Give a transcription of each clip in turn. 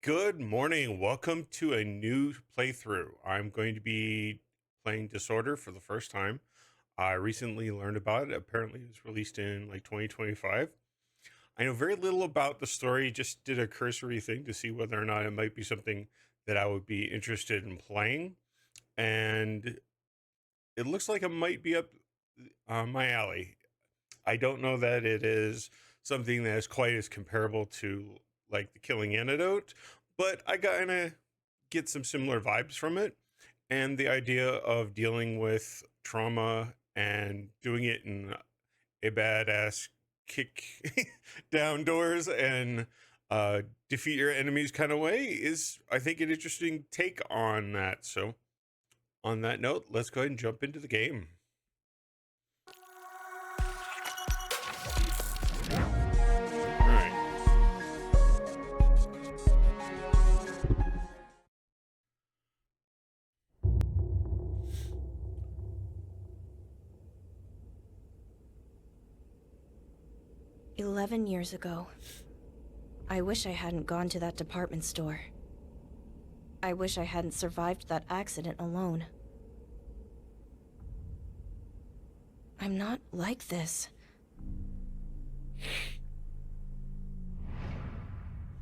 Good morning. Welcome to a new playthrough. I'm going to be playing Disorder for the first time. I recently learned about it. Apparently, it was released in like 2025. I know very little about the story, just did a cursory thing to see whether or not it might be something that I would be interested in playing. And it looks like it might be up my alley. I don't know that it is something that is quite as comparable to like the Killing Antidote, but I kind of get some similar vibes from it. And the idea of dealing with trauma and doing it in a badass kick down doors and defeat your enemies kind of way is, I think, an interesting take on that. So, on that note, let's go ahead and jump into the game. All right. 11 years ago. I wish I hadn't gone to that department store. I wish I hadn't survived that accident alone. I'm not like this.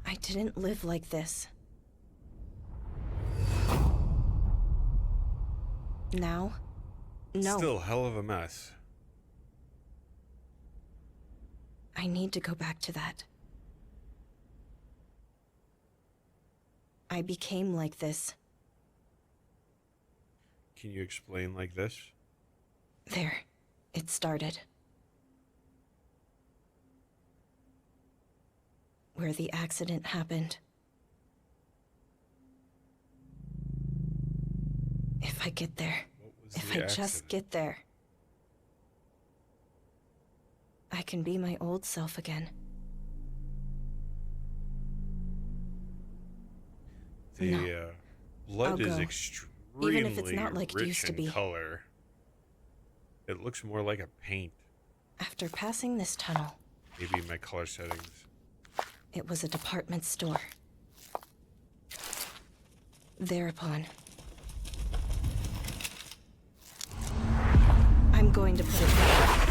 I didn't live like this. Now? No. Still hell of a mess. I need to go back to that. I became like this. Can you explain like this? There. It started. Where the accident happened. If I get there. What was If the I just accident? get there. I can be my old self again. The No. blood I'll is go. extremely Even if it's not like it rich used to in be. color. It looks more like a paint. After passing this tunnel, Maybe my color settings. it was a department store. Thereupon, I'm going to put it back.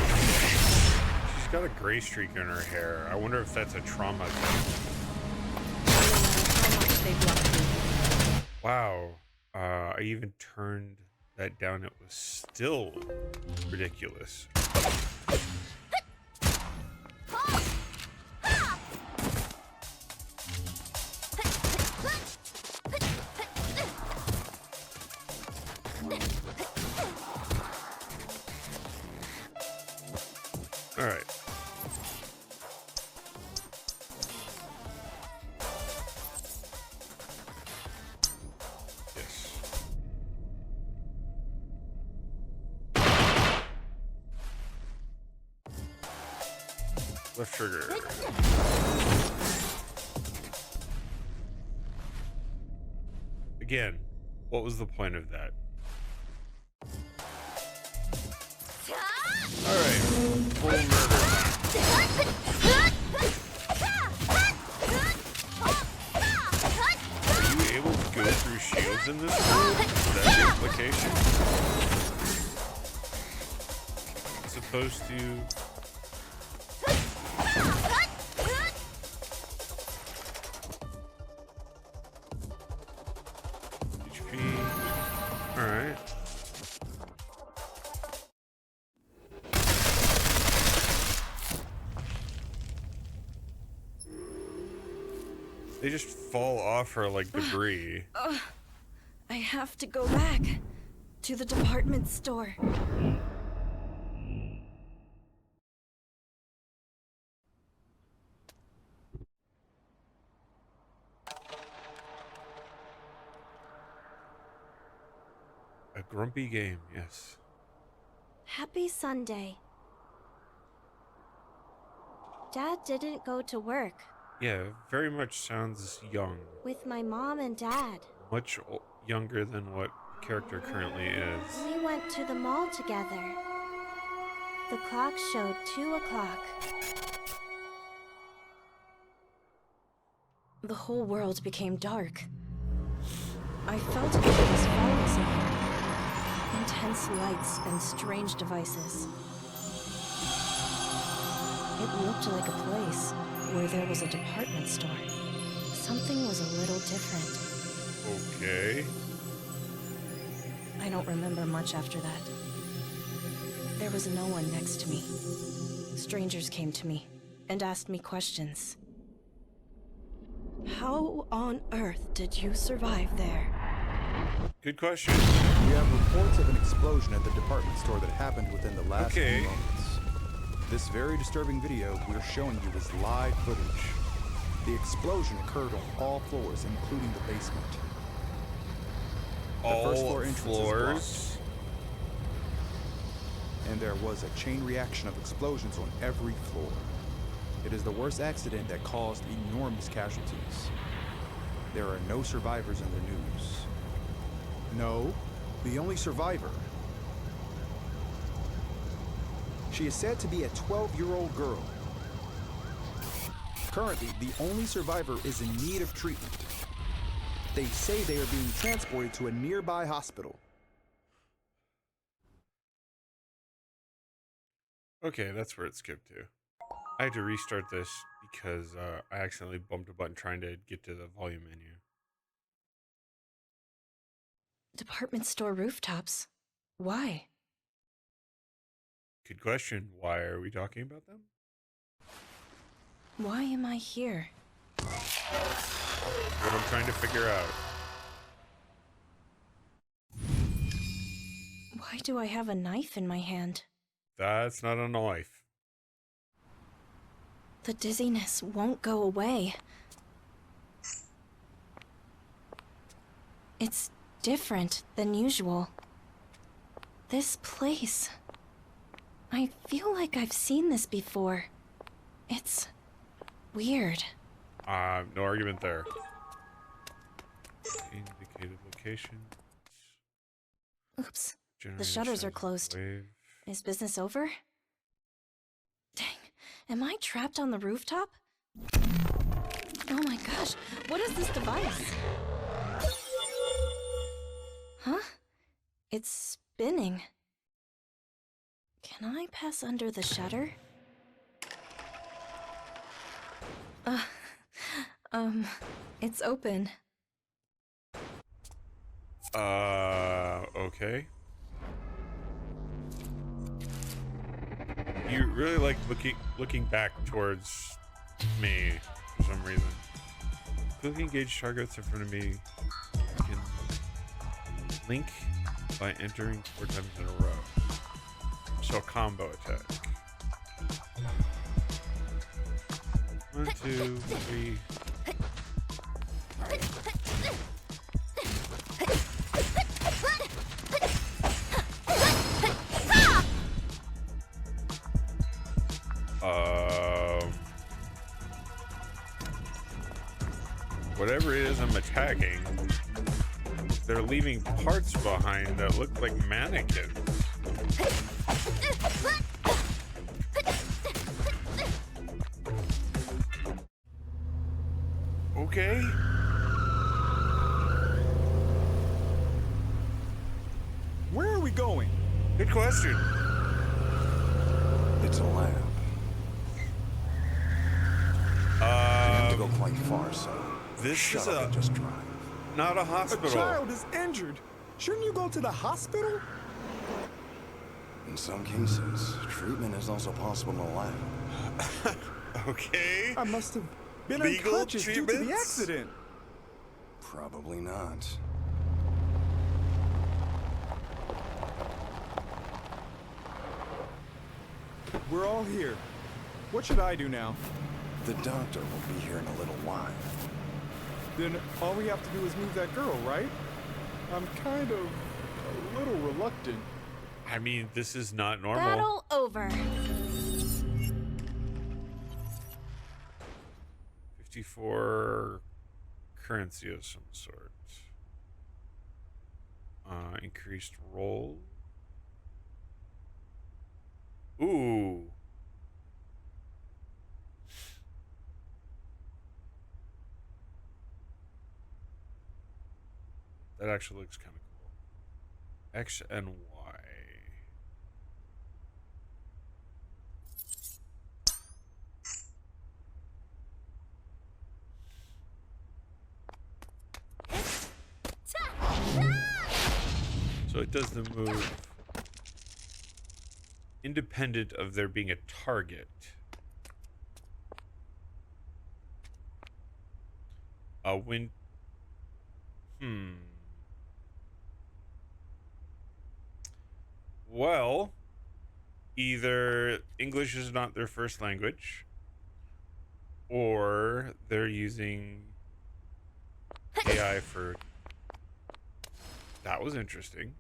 She's got a gray streak in her hair. I wonder if that's a trauma thing. No matter how much they blocked me. Wow. I even turned that down. It was still ridiculous. All right. Yes. Left trigger. Again, what was the point of that? All right. Full murder. Are you able to go through shields in this world? Is that the implication? Supposed to. HP. Alright. They just fall off her like debris. I have to go back to the department store. A grumpy game, yes. Happy Sunday. Dad didn't go to work Yeah, very much sounds young. with my mom and dad. Much younger than what character currently is. We went to the mall together. The clock showed 2 o'clock. the whole world became dark. I felt like I was falling somewhere. Intense lights and strange devices. It looked like a place where there was a department store. Something was a little different. Okay. I don't remember much after that. There was no one next to me. Strangers came to me and asked me questions. How on earth did you survive there? Good question. We have reports of an explosion at the department store that happened within the last few Okay. moments. This very disturbing video we're showing you is live footage. The explosion occurred on all floors, including the basement. The first floor All entrance is floors. and there was a chain reaction of explosions on every floor. It is the worst accident that caused enormous casualties. There are no survivors in the news. No, the only survivor. She is said to be a 12-year-old girl. Currently, the only survivor is in need of treatment. They say they are being transported to a nearby hospital. Okay, that's where it skipped to. I had to restart this because I accidentally bumped a button trying to get to the volume menu. Department store rooftops? Why? Good question. Why are we talking about them? Why am I here? What I'm trying to figure out. Why do I have a knife in my hand? That's not a knife. The dizziness won't go away. It's different than usual. This place. I feel like I've seen this before. It's weird. No argument there. Indicated location. Oops. Generated shutters are sound closed. wave. Is business over? Dang. Am I trapped on the rooftop? Oh my gosh. What is this device? Huh? It's spinning. Can I pass under the shutter? It's open. Okay. You really like looking back towards me for some reason. Quickly engage targets in front of me. You can link by entering 4 times in a row. So a combo attack. 1, 2, 3. Whatever it is I'm attacking, they're leaving parts behind that look like mannequins. Okay. Where are we going? Good question. It's a lab. You have to go quite far, so This shut is up and just drive. not a A hospital. child is injured. Shouldn't you go to the hospital? In some cases, treatment is also possible in a lab. Okay. I must have been Legal unconscious due to the treatments? accident. Probably not. We're all here. What should I do now? The doctor will be here in a little while. Then all we have to do is move that girl, right? I'm kind of a little reluctant. I mean, this is not normal. Battle over. 54 currency of some sort. Increased roll. Ooh. That actually looks kind of cool. X and Y. So it does the move independent of there being a target. When well, either English is not their first language, or they're using AI for, that was interesting,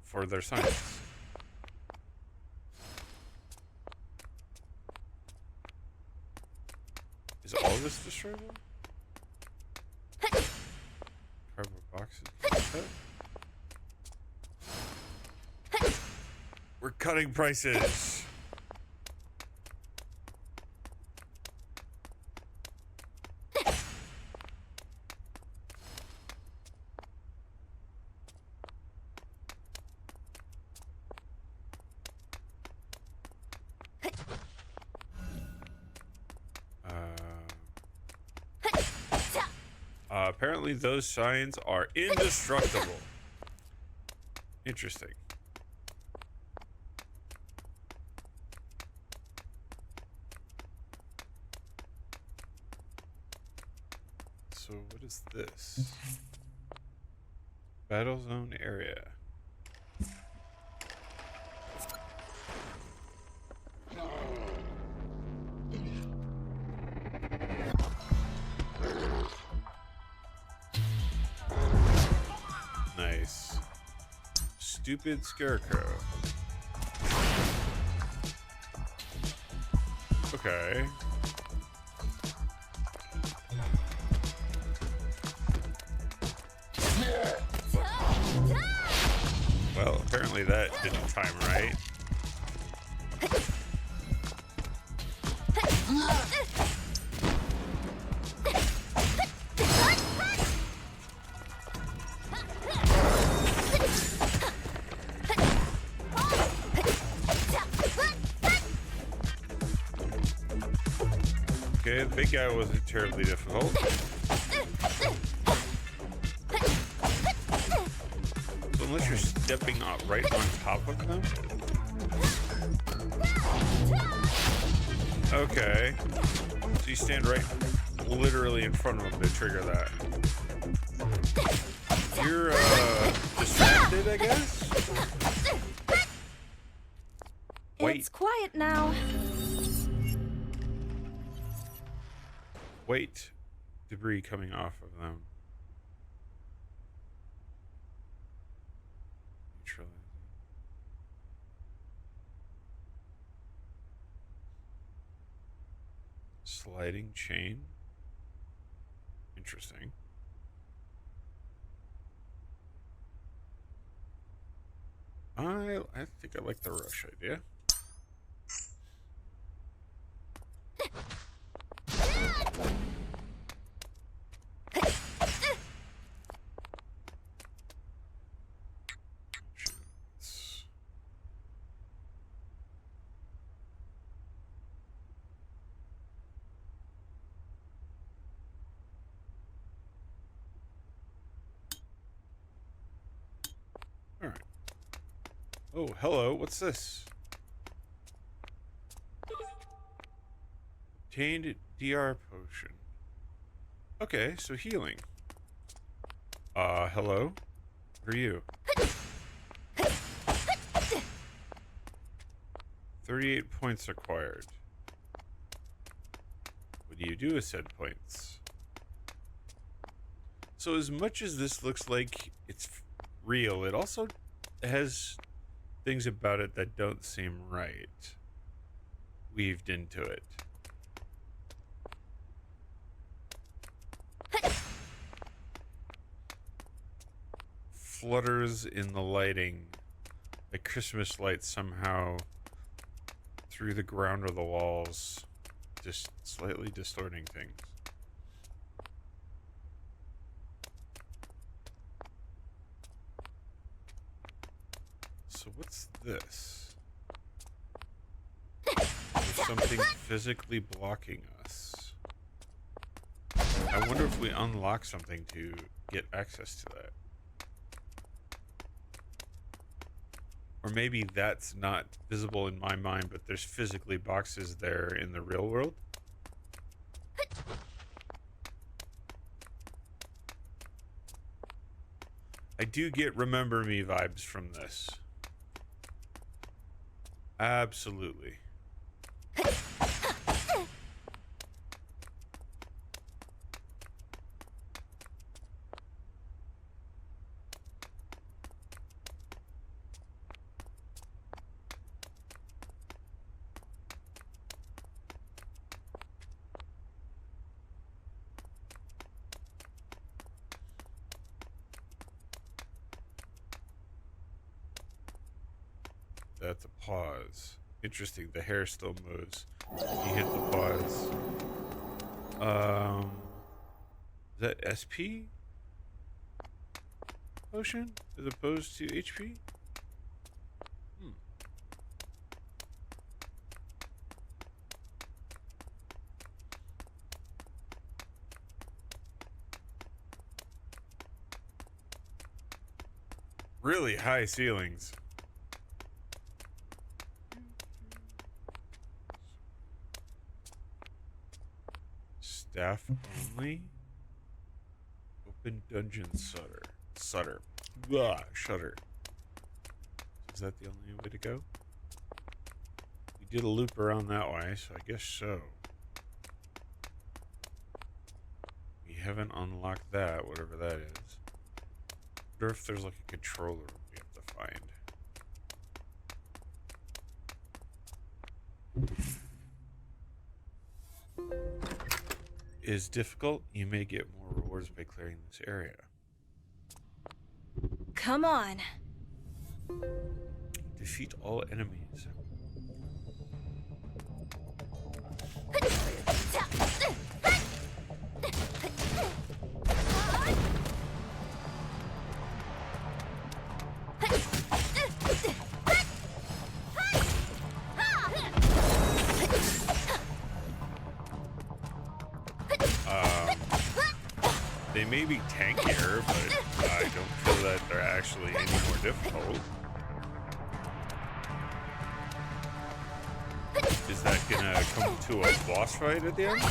for their science. Is all this destroyable? Cardboard boxes. We're cutting prices. Apparently those signs are indestructible. Interesting. So what is this? Battle zone area. Nice. Stupid scarecrow. Okay. Well, apparently that didn't time right. Okay, the big guy wasn't terribly difficult. So unless you're stepping right on top of them? Okay. So you stand right literally in front of them to trigger that. You're distracted, I guess? Wait. It's quiet now. White debris coming off of them. Neutralizing. Sliding chain. Interesting. I think I like the rush idea. All right. Oh, hello. What's this? Obtained DR potion. Okay, so healing. Hello? Who are you? 38 points acquired. What do you do with said points? So as much as this looks like it's real, it also has things about it that don't seem right weaved into it. Flutters in the lighting, like Christmas lights somehow through the ground or the walls, just slightly distorting things. So what's this? There's something physically blocking us. I wonder if we unlock something to get access to that. Or maybe that's not visible in my mind, but there's physically boxes there in the real world. I do get Remember Me vibes from this. Absolutely. That's a pause. Interesting. The hair still moves. You hit the pause. Is that SP potion as opposed to HP? Really high ceilings. Staff only. Open dungeon Sutter. Blah, shutter. Is that the only way to go? We did a loop around that way, so I guess so. We haven't unlocked that, whatever that is. I wonder if there's like a controller we have to find. Is difficult, you may get more rewards by clearing this area. Come on. Defeat all enemies. They may be tankier, but I don't feel that they're actually any more difficult. Is that gonna come to a boss fight at the end?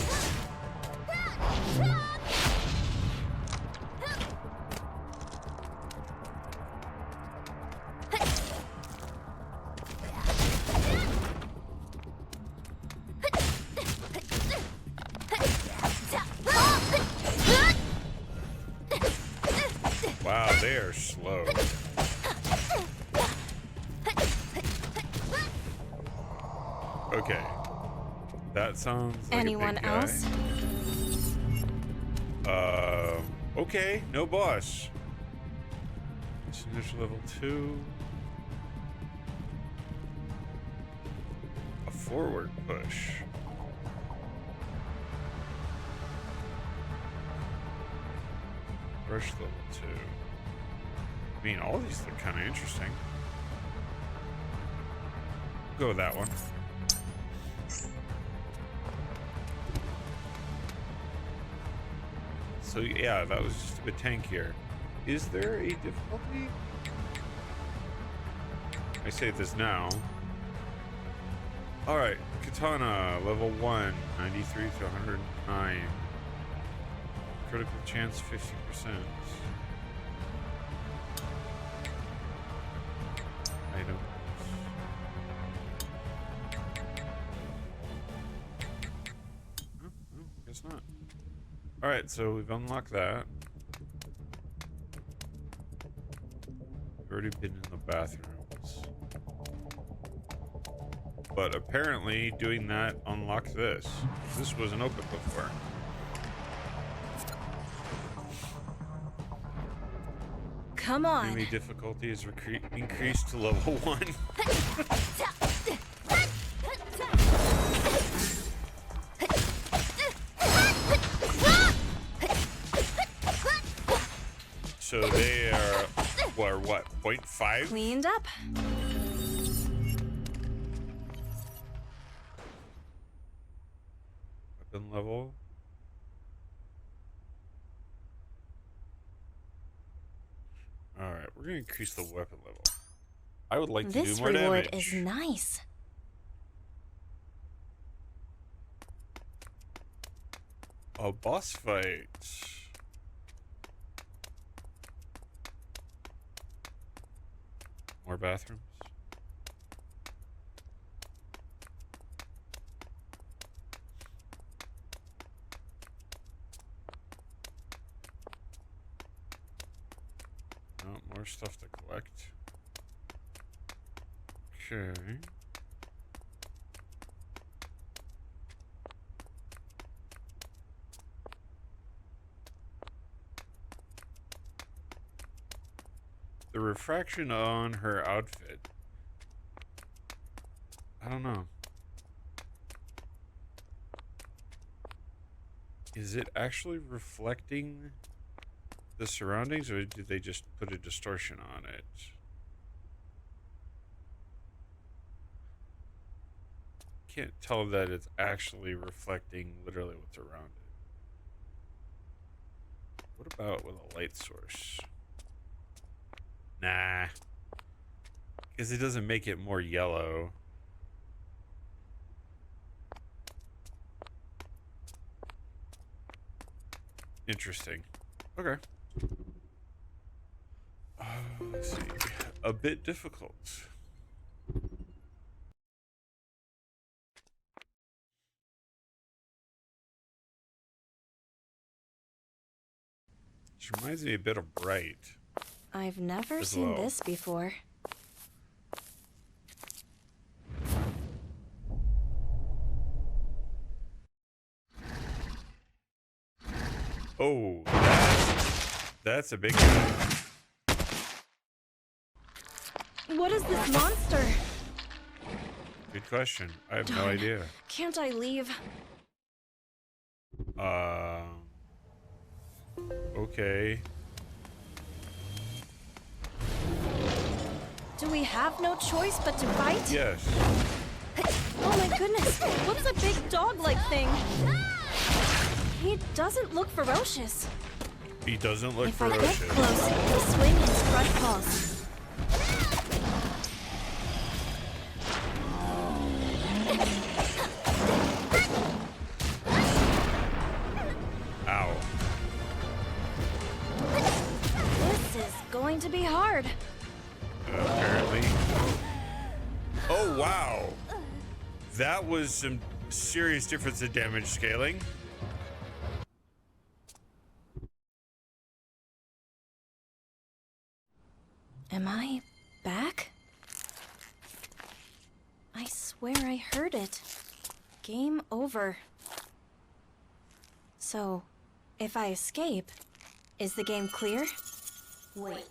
Wow, they are slow. Okay. That sounds like Anyone a big guy. else? Okay, no boss. Signature level 2. A forward push. Rush level 2. I mean, all these look kind of interesting. Go with that one. So yeah, that was just a bit tankier. Is there a difficulty? I say this now. Alright, Katana, level 1, 93 to 109. Critical chance 50%. Items. Oh, guess not. Alright, so we've unlocked that. We've already been in the bathrooms. But apparently doing that unlocked this. This wasn't open before. Come on. Enemy difficulty is increased to level 1. So they are, what, 0.5? Cleaned up. weapon level. Alright, we're gonna increase the weapon level. I would like to do This more reward damage. is nice. A boss fight. More bathrooms. Oh, more stuff to collect. Okay. The refraction on her outfit. I don't know. Is it actually reflecting the surroundings, or did they just put a distortion on it? Can't tell that it's actually reflecting literally what's around it. What about with a light source? Nah. Because it doesn't make it more yellow. Interesting. Okay. Let's see. A bit difficult. This reminds me a bit of Bright. I've never As seen well. this before. Oh, that's a big one. What is this monster? Good question. I have no Darn. idea. Can't I leave? Okay. Do we have no choice but to fight? Yes. Oh my goodness, what's a big dog-like thing? He doesn't look ferocious. He doesn't look If I ferocious. get close, he'll swing his front paws. Ow. This is going to be hard. Apparently. Oh, wow. That was some serious difference in damage scaling. Am I back? I swear I heard it. Game over. So, if I escape, is the game clear? Wait.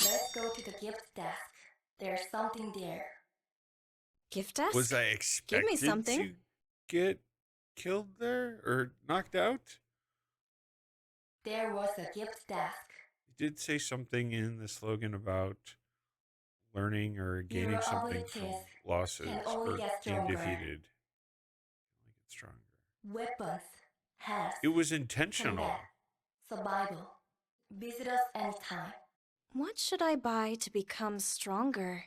Let's go to the gift desk. There's something there. Gift desk? Was I expected something. to get killed there or knocked out? There was a gift desk. It did say something in the slogan about learning or gaining Your something from abilities losses can only or get being stronger. defeated. Only get stronger. Weapons, health, It was intentional. combat, survival. Visit us anytime. What should I buy to become stronger?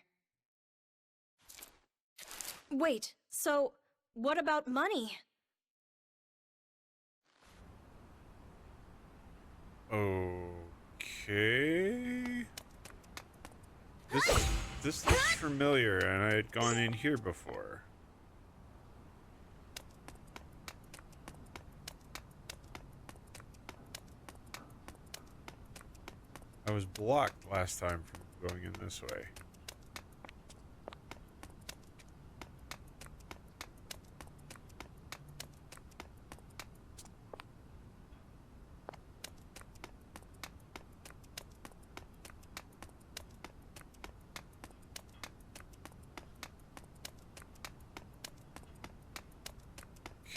Wait, so what about money? Okay. This looks familiar, and I had gone in here before. I was blocked last time from going in this way.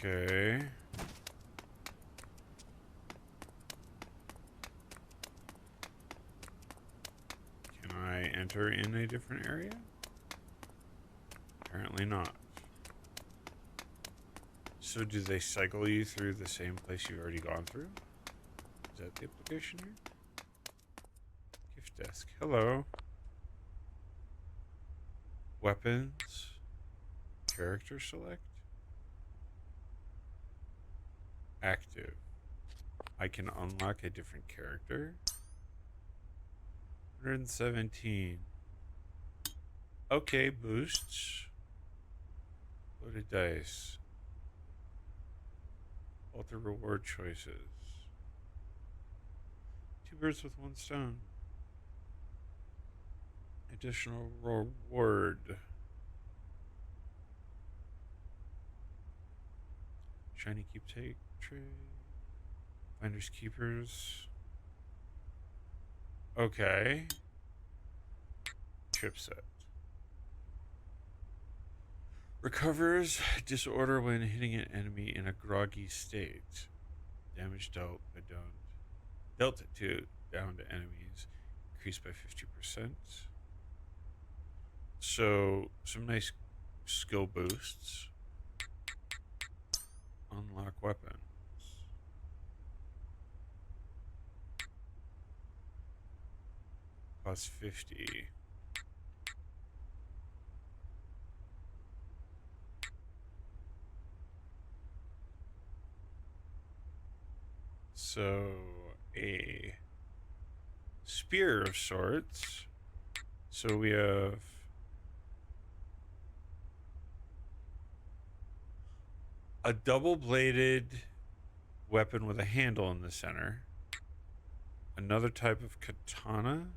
Okay. Can I enter in a different area? Apparently not. So do they cycle you through the same place you've already gone through? Is that the implication here? Gift desk. Hello. Weapons. Character select. Active. I can unlock a different character. 117. Okay, boosts. Loaded dice. Alter reward choices. 2 birds with 1 stone. Additional reward. Shiny keepsake tray. Finders keepers. Okay. Chip set. Recovers disorder when hitting an enemy in a groggy state. Damage dealt to downed enemies increased by 50%. So some nice skill boosts. Unlock weapons. Plus 50. So a spear of sorts. So we have a double-bladed weapon with a handle in the center. Another type of katana.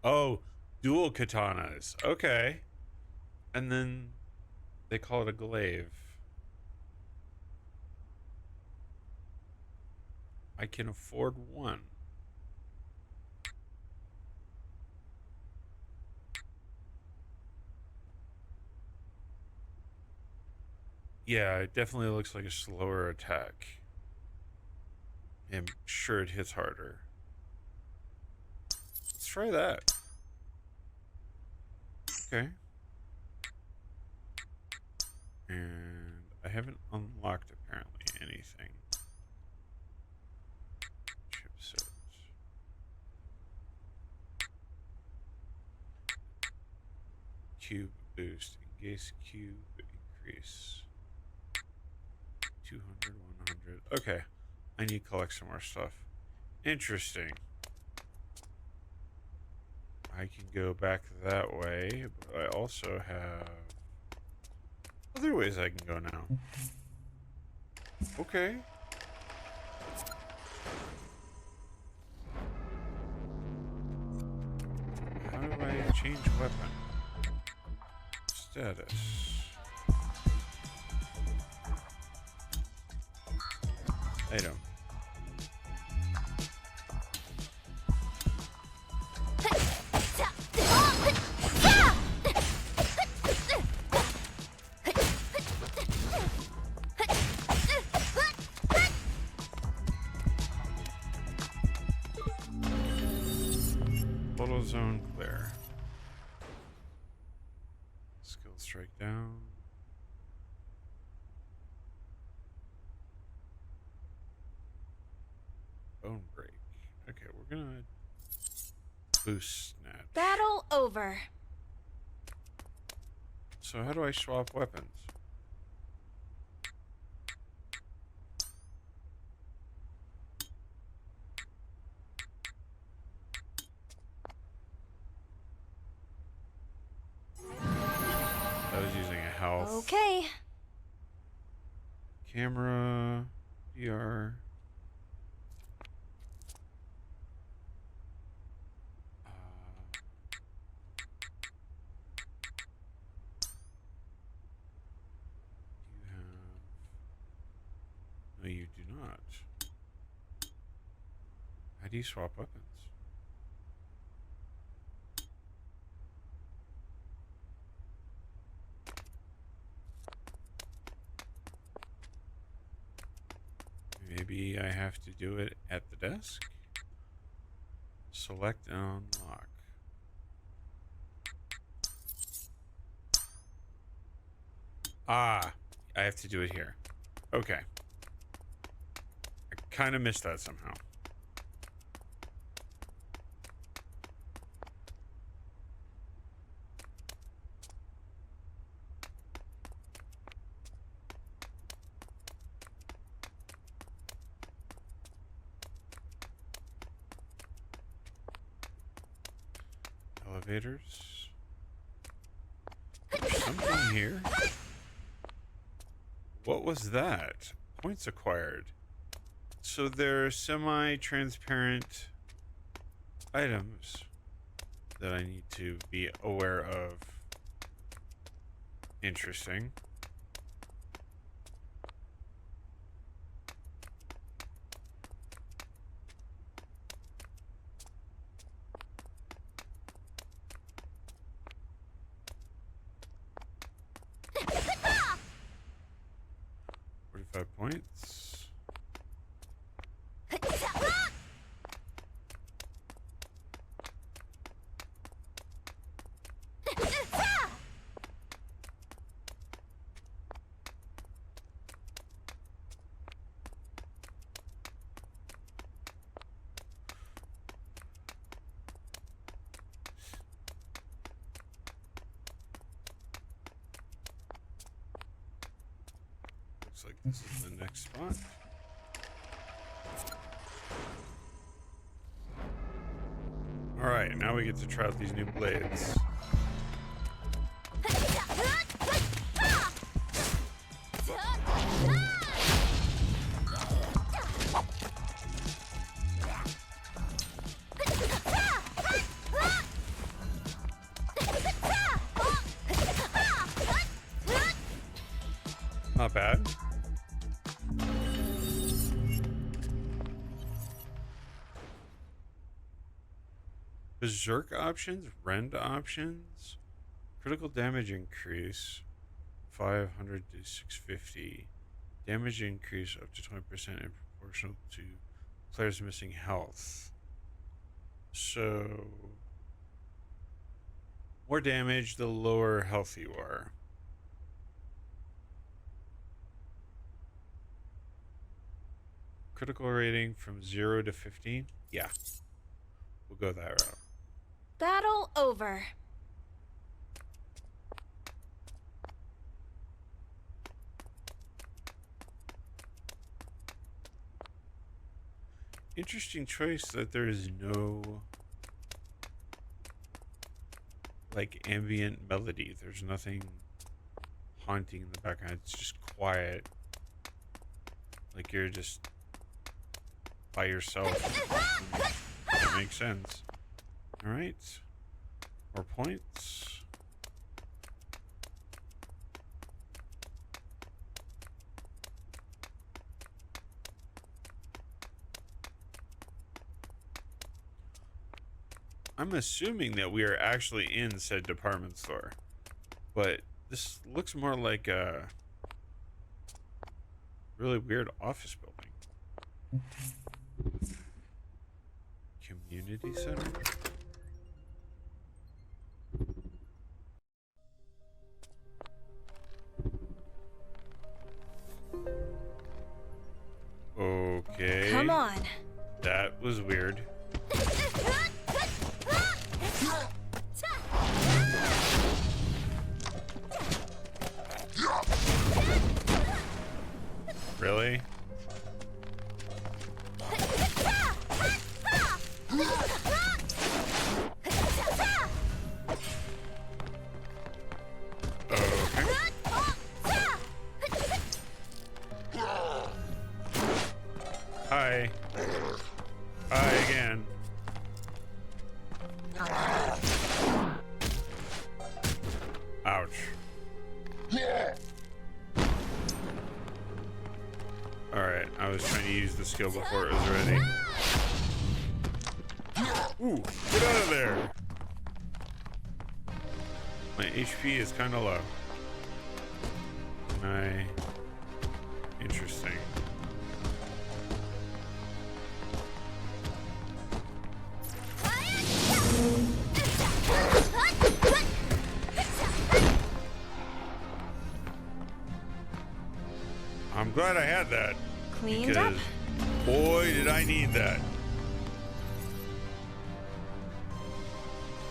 Oh, dual katanas. Okay. And then they call it a glaive. I can afford one. Yeah, it definitely looks like a slower attack. I'm sure it hits harder. Let's try that. Okay. And I haven't unlocked apparently anything. Chipset. Cube boost. Engage cube increase. 200, 100. Okay. I need to collect some more stuff. Interesting. I can go back that way, but I also have other ways I can go now. Okay. How do I change weapon? Status. Item. Total zone clear. Skill strike down. Bone break. Okay, we're gonna boost snatch. Battle over. So how do I swap weapons? I was using a health. Okay. Camera. VR. You have... No, you do not. How do you swap weapons? Maybe I have to do it at the desk? Select and unlock. Ah, I have to do it here. Okay. I kind of missed that somehow. Elevators. There's something here. What was that? Points acquired. So they're semi-transparent items that I need to be aware of. Interesting. Points. Looks like this is the next spot. Alright, now we get to try out these new blades. Not bad. Berserk options, rend options, critical damage increase, 500 to 650, damage increase up to 20% and proportional to players missing health. So, more damage the lower health you are. Critical rating from 0 to 15? Yeah, we'll go that route. Battle over. Interesting choice that there is no like ambient melody. There's nothing haunting in the background. It's just quiet. Like you're just by yourself. That makes sense. Alright. More points. I'm assuming that we are actually in said department store, but this looks more like a really weird office building. Community center? Okay. Come on. That was weird. Really? Hi. Hi again. Ouch. Alright, I was trying to use the skill before it was ready. Ooh, get out of there! My HP is kind of low. Interesting. glad I had that. Cleaned up? Because, boy, did I need that.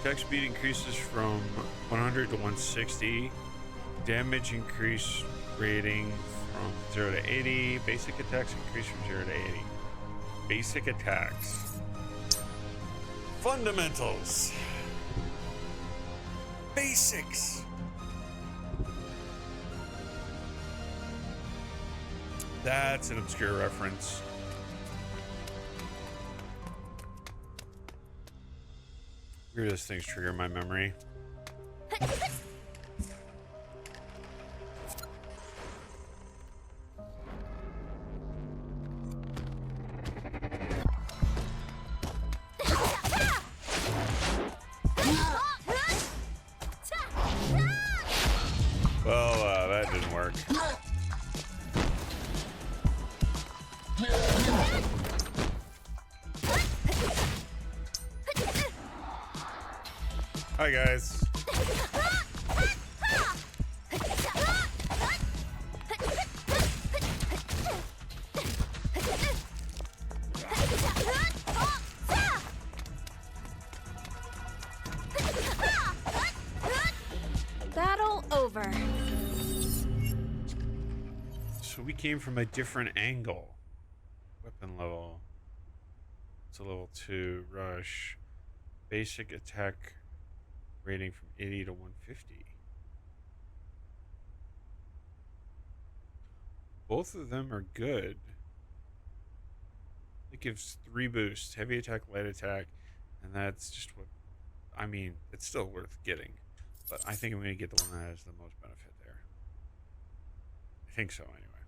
Attack speed increases from 100 to 160. Damage increase rating from 0 to 80. Basic attacks increase from 0 to 80. Basic attacks. Fundamentals. Basics. That's an obscure reference. Weirdest things trigger my memory. Well, that didn't work. Hi, guys. Battle over. So we came from a different angle. Weapon level. It's a level 2 rush. Basic attack rating from 80 to 150. Both of them are good. It gives 3 boosts: heavy attack, light attack, and that's just what, I mean, it's still worth getting, but I think I'm going to get the one that has the most benefit there. I think so, anyway.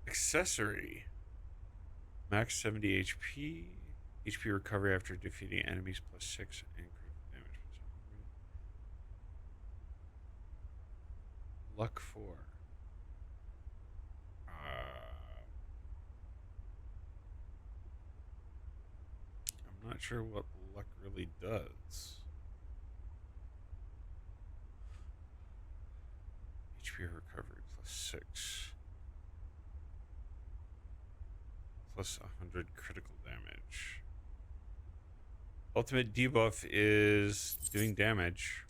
Accessory. Max 70 HP. HP recovery after defeating enemies plus 6 and critical damage. Luck 4. I'm not sure what luck really does. HP recovery plus 6. Plus 100 critical damage. Ultimate debuff is doing damage.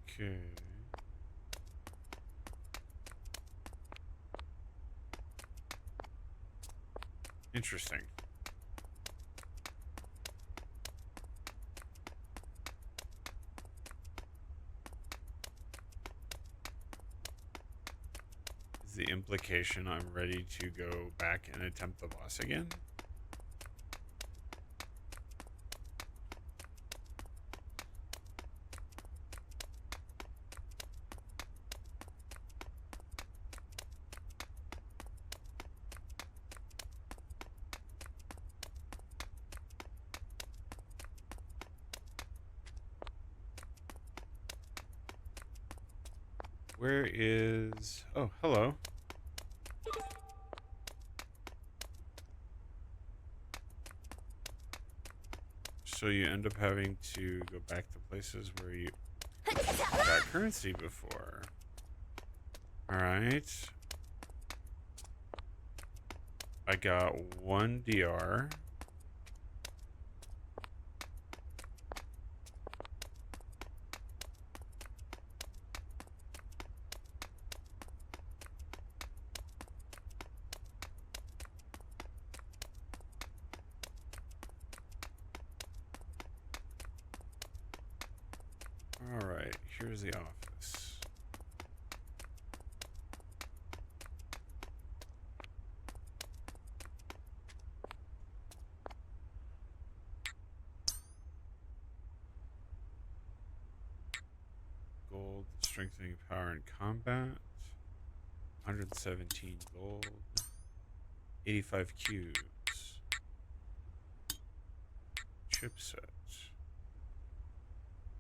Okay. Interesting. Is the implication I'm ready to go back and attempt the boss again? Where is... Oh, hello. So you end up having to go back to places where you got currency before. Alright. I got 1 DR. Alright, here's the office. Gold, strengthening power in combat. 117 gold. 85 cubes. Chipset.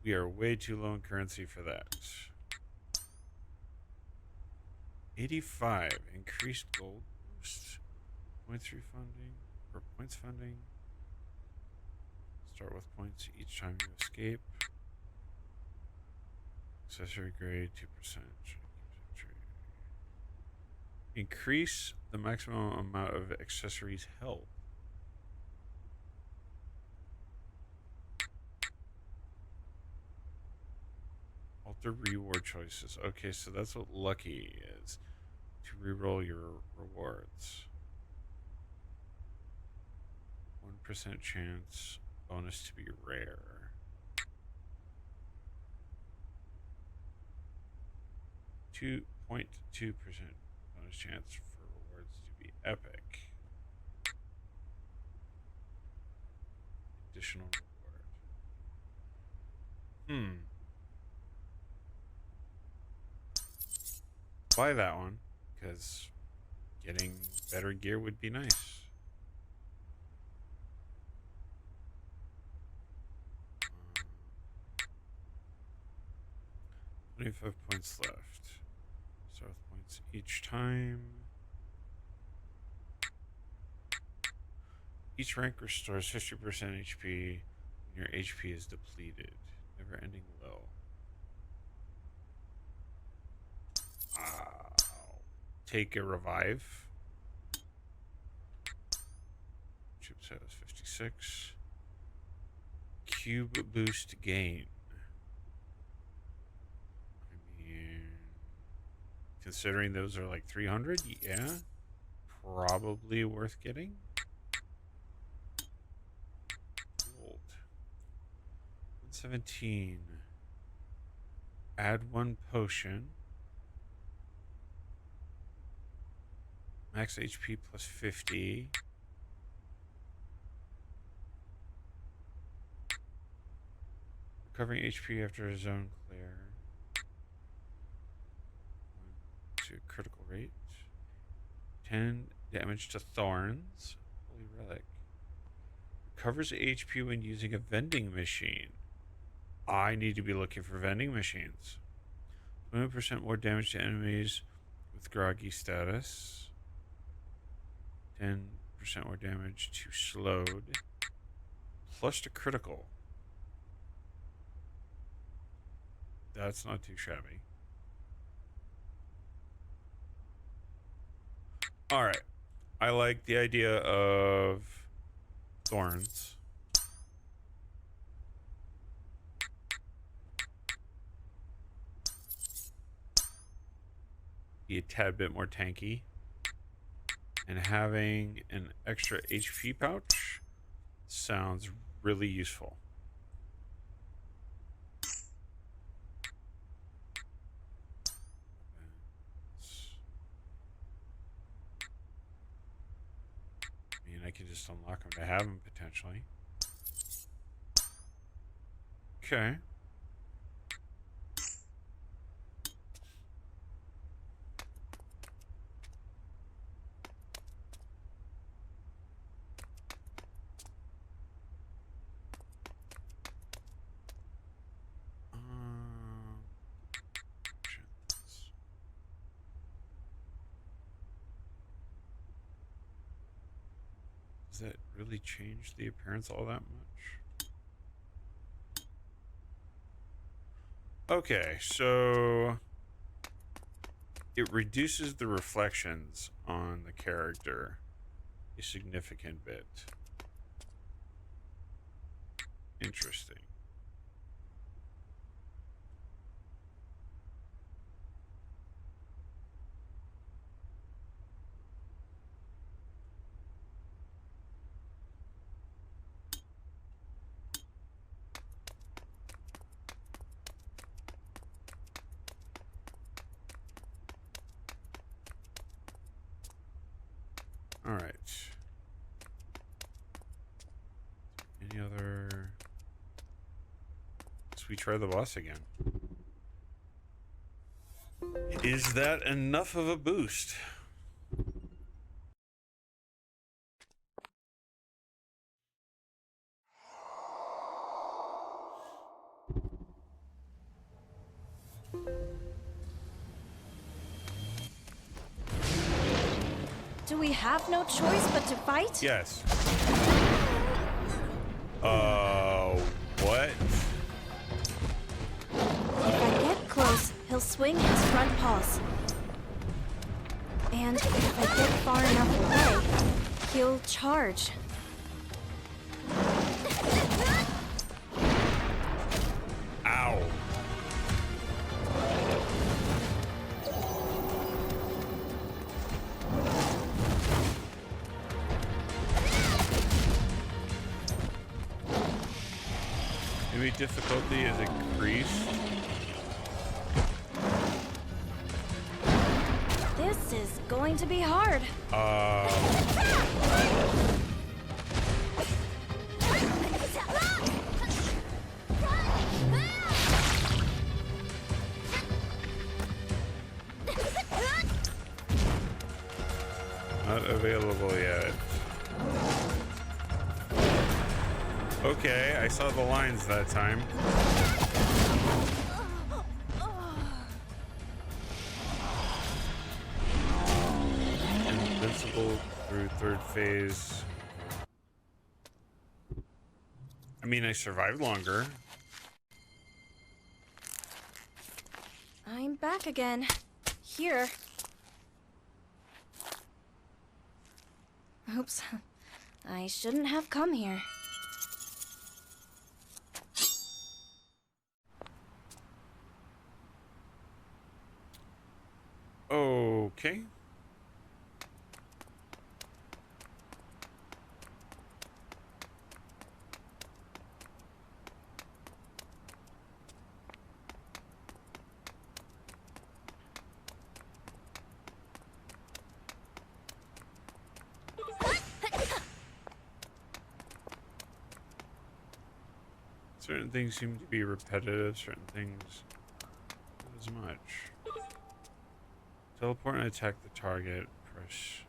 We are way too low in currency for that. 85 increased gold boost. Points refunding or points funding. Start with points each time you escape. Accessory grade 2%. Increase the maximum amount of accessories held. Alter reward choices. Okay, so that's what lucky is. To reroll your rewards. 1% chance bonus to be rare. 2.2% bonus chance for rewards to be epic. Additional reward. Buy that one, because getting better gear would be nice. 25 points left. Start with points each time. Each rank restores 50% HP when your HP is depleted. Never ending low. Take a revive. Chipset is 56. Cube boost gain. I mean, considering those are like 300, yeah, probably worth getting. Gold. 117. Add 1 potion. Max HP plus 50. Recovering HP after a zone clear. 1 to critical rate. 10 damage to thorns. Holy relic. Recovers HP when using a vending machine. I need to be looking for vending machines. 20% more damage to enemies with groggy status. 10% more damage to slowed. Plus to critical. That's not too shabby. Alright. I like the idea of thorns. Be a tad bit more tanky. And having an extra HP pouch sounds really useful. I mean, I could just unlock them to have them potentially. Okay. Does that really change the appearance all that much? Okay, so it reduces the reflections on the character a significant bit. Interesting. All right. Any other? So we try the boss again. Is that enough of a boost? Do we have no choice but to fight? Yes. swing his front paws. And if I get far enough away, he'll charge. Ow. Maybe difficulty is increased. This is going to be hard. Not available yet. Okay, I saw the lines that time. Invincible through third phase. I mean, I survived longer. I'm back again. Here. Oops. I shouldn't have come here. Okay. Certain things seem to be repetitive, certain things not as much. Teleport and attack the target. Press.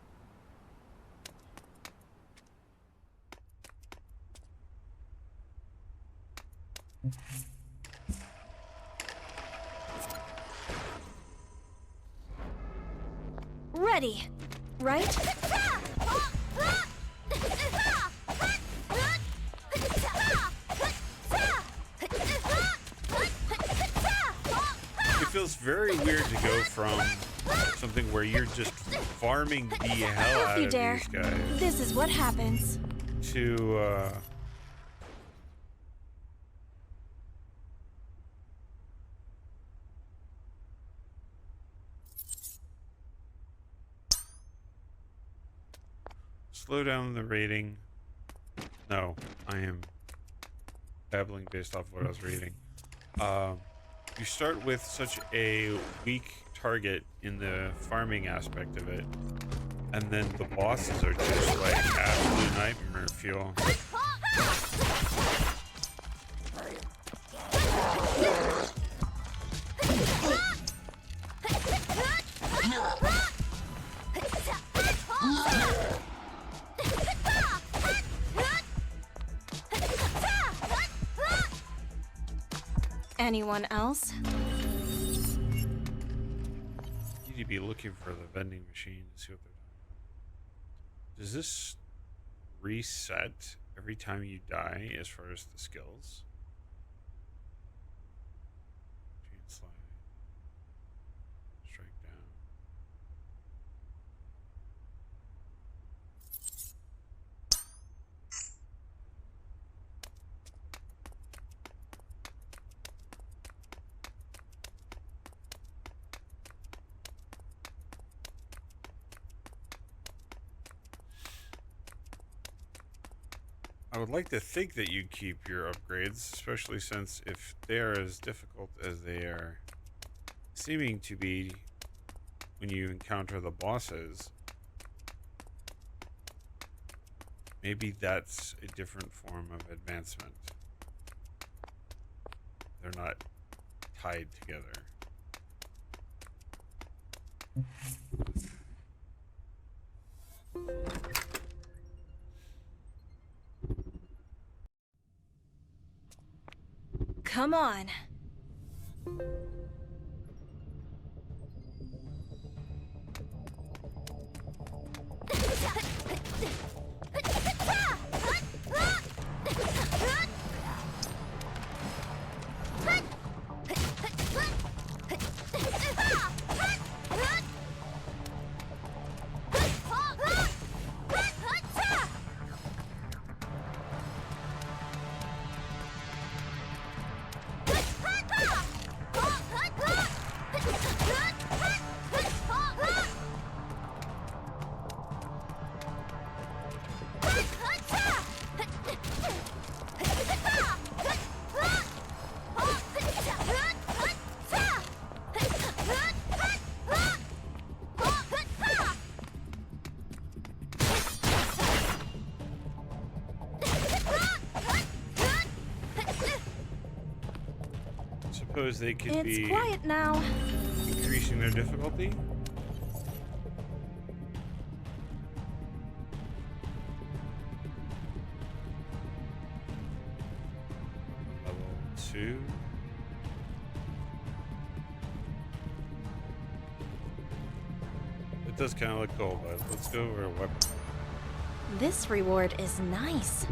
Ready, right? It feels very weird to go from something where you're just farming the hell If out you of dare. these guys This is what happens. to slow down the rating. No, I am babbling based off what I was reading. You start with such a weak target in the farming aspect of it, and then the bosses are just like absolute nightmare fuel. Anyone else? Need to be looking for the vending machine to see what they're doing. Does this reset every time you die as far as the skills? Chain slide. Strike down. I would like to think that you'd keep your upgrades, especially since if they are as difficult as they are seeming to be when you encounter the bosses, maybe that's a different form of advancement. They're not tied together. Come on. suppose they could It's be quiet now. increasing their difficulty. Level 2. It does kind of look cool, but let's go over a weapon. This reward is nice.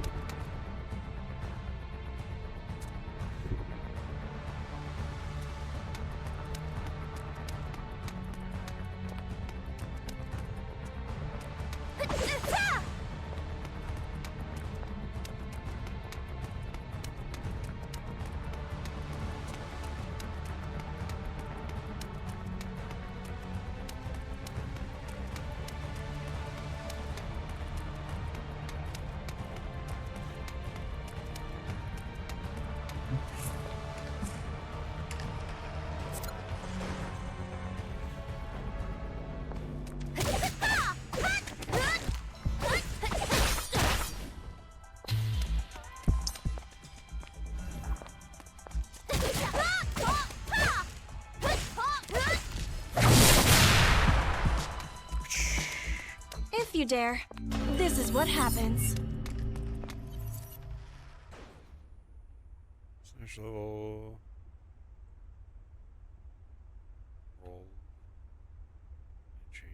If you dare, this is what happens. Slash level. Roll. Chain.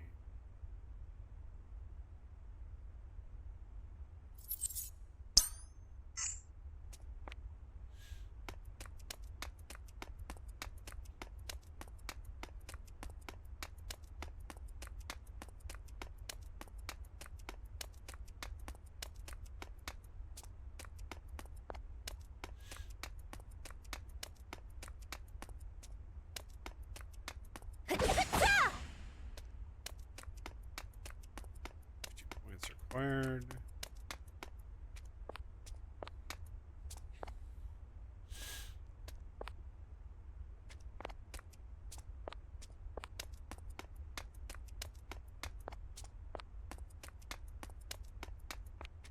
Points required.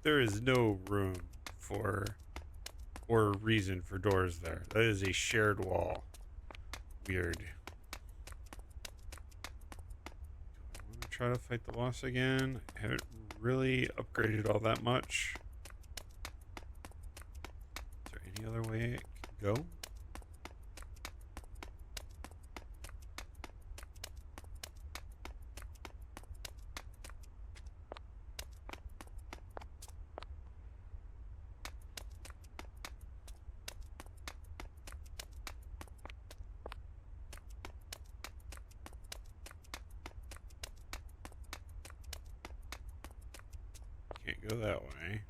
There is no room for or reason for doors there. That is a shared wall. Weird. Do I want to try to fight the boss again? I haven't really upgraded all that much. Is there any other way it can go? Can't go that way.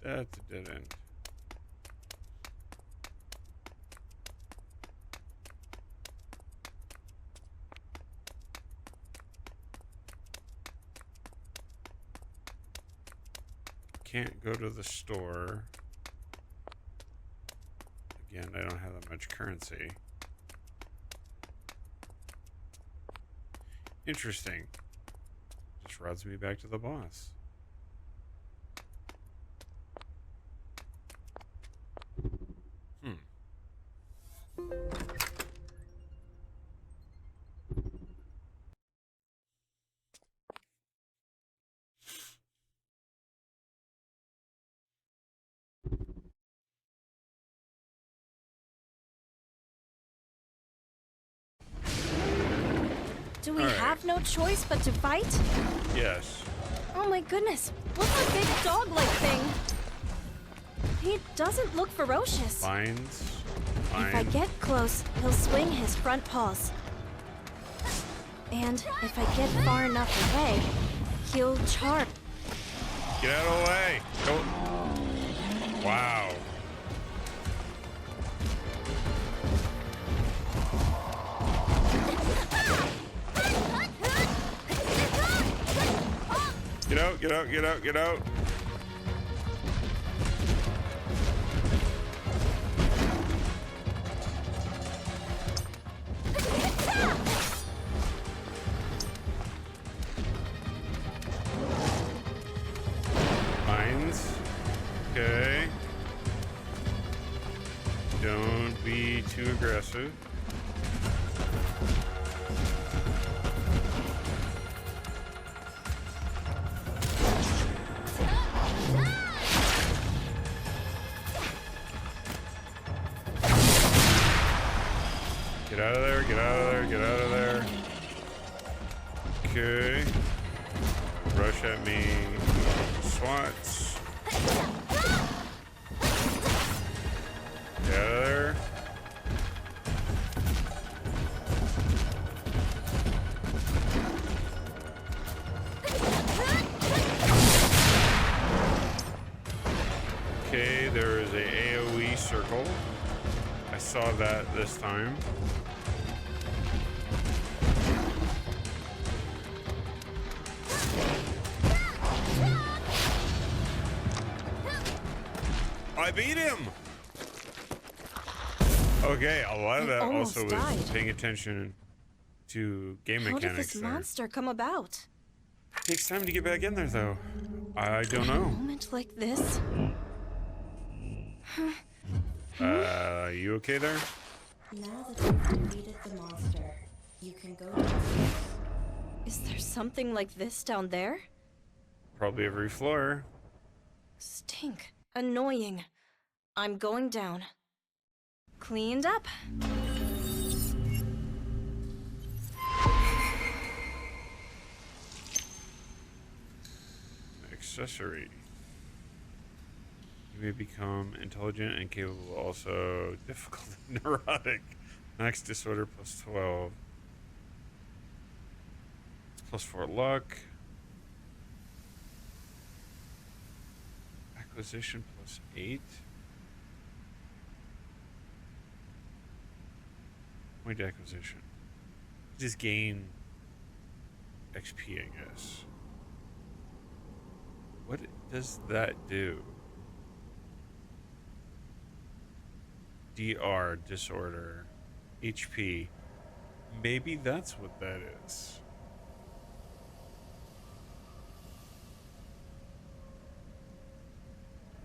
That's a dead end. Can't go to the store. Again, I don't have that much currency. Interesting. Just routes me back to the boss. Do we All right. have no choice but to fight? Yes. Oh my goodness, what's that big dog-like thing? He doesn't look ferocious. Vines. If I Fine. get close, he'll swing his front paws. And if I get far enough away, he'll charge. Get out of the way. Go. Wow. Get out. get out, get out, get out. Mines. Okay. Don't be too aggressive. Get out of there, get out of there, get out of there. Okay. Rush at me. Swats. Get out of there. Okay, there is a AoE circle. I saw that this time. I beat him! Okay, a lot of that also was paying attention to game How did mechanics this there. monster come about? Takes time to get back in there, though. I don't A know. moment like this? You okay there? Now that you've defeated the monster, you can go downstairs. Is there something like this down there? Probably every floor. Stink. Annoying. I'm going down. Cleaned up. Accessory. You may become intelligent and capable, also difficult and neurotic. Max disorder plus 12. Plus 4 luck. Acquisition plus 8. Point acquisition. Just gain XP, I guess. What does that do? DR, disorder. HP. Maybe that's what that is.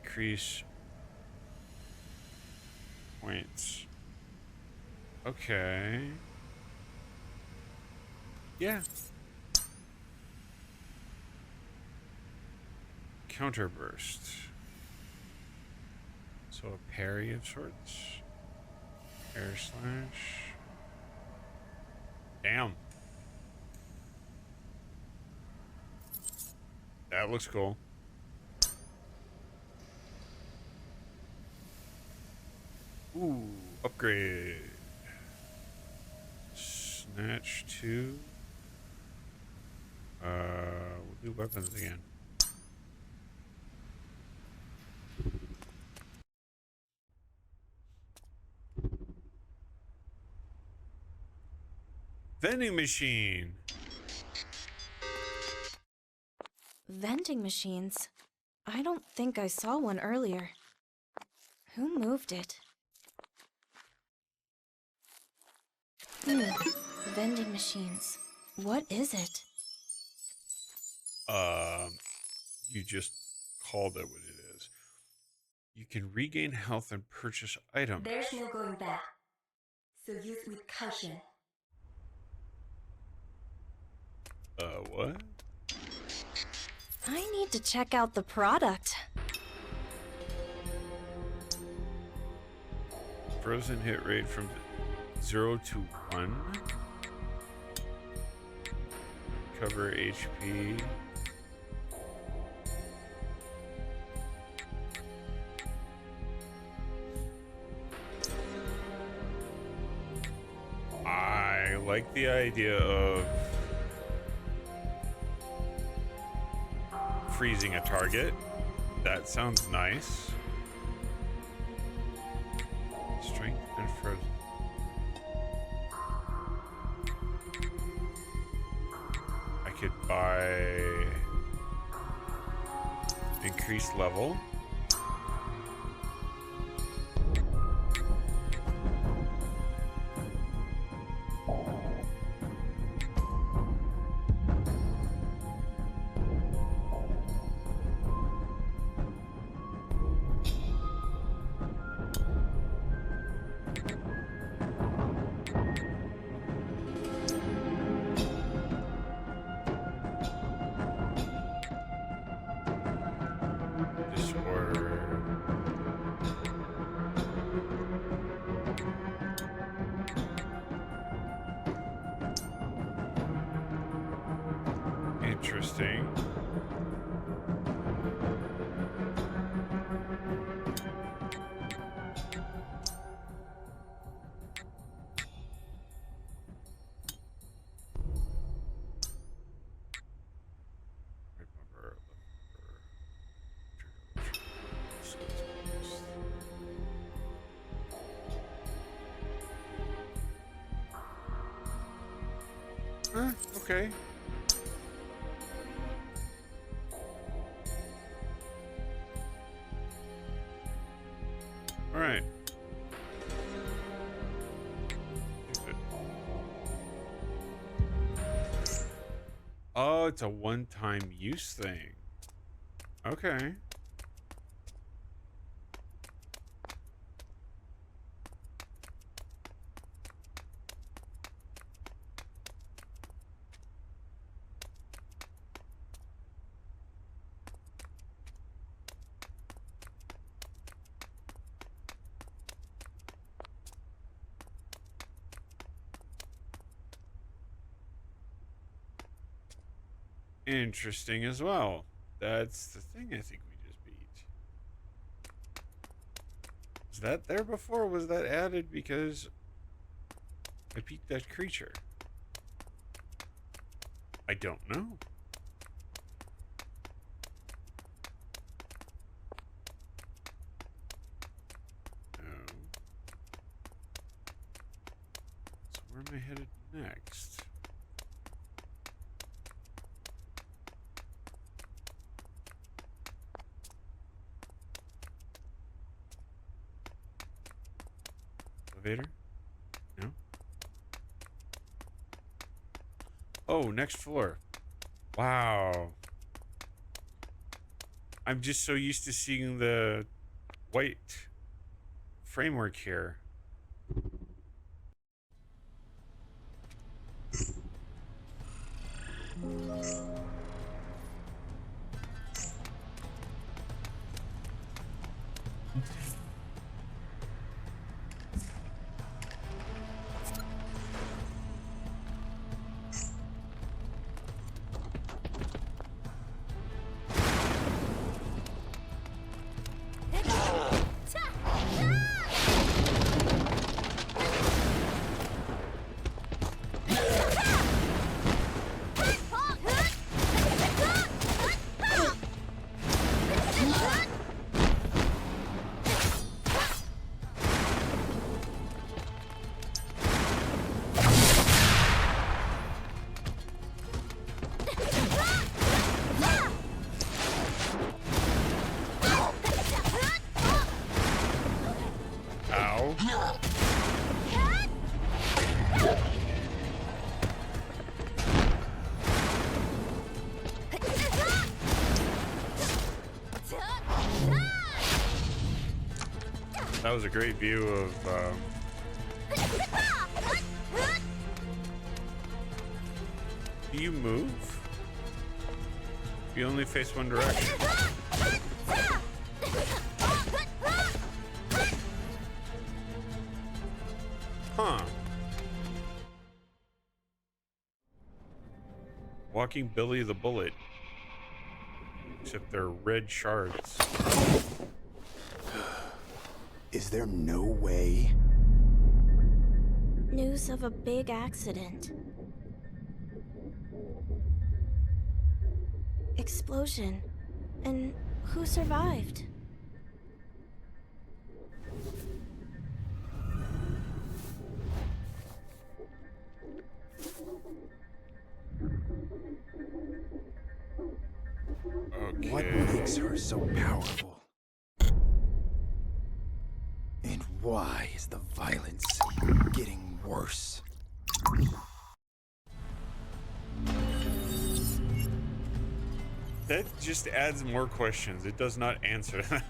Increase points. Okay. Yeah. Counterburst. So a parry of sorts. Air slash. Damn. That looks cool. Ooh, upgrade. Snatch 2. We'll do weapons again. Vending machine. Vending machines. I don't think I saw one earlier. Who moved it? Vending machines. What is it? You just called it what it is. You can regain health and purchase items. There's no going back, so use with caution. What? I need to check out the product. Frozen hit rate from 0 to 1. Cover HP. I like the idea of freezing a target. That sounds nice. Strength and frozen. I could buy Increased level. Disorder. Interesting. Right bumper, left bumper, trigger. Okay. All right. Oh, it's a one-time use thing. Okay. Interesting as well. That's the thing I think we just beat. Was that there before? Or was that added because I beat that creature? I don't know. No. So where am I headed next? Elevator? No? Oh, next floor. Wow. I'm just so used to seeing the white framework here. Ow. That was a great view of do you move? You only face one direction. Huh. Walking Billy the Bullet. Except they're red shards. Is there no way? News of a big accident. Explosion. And who survived? What Okay. makes her so powerful? And why is the violence getting worse? That just adds more questions. It does not answer them.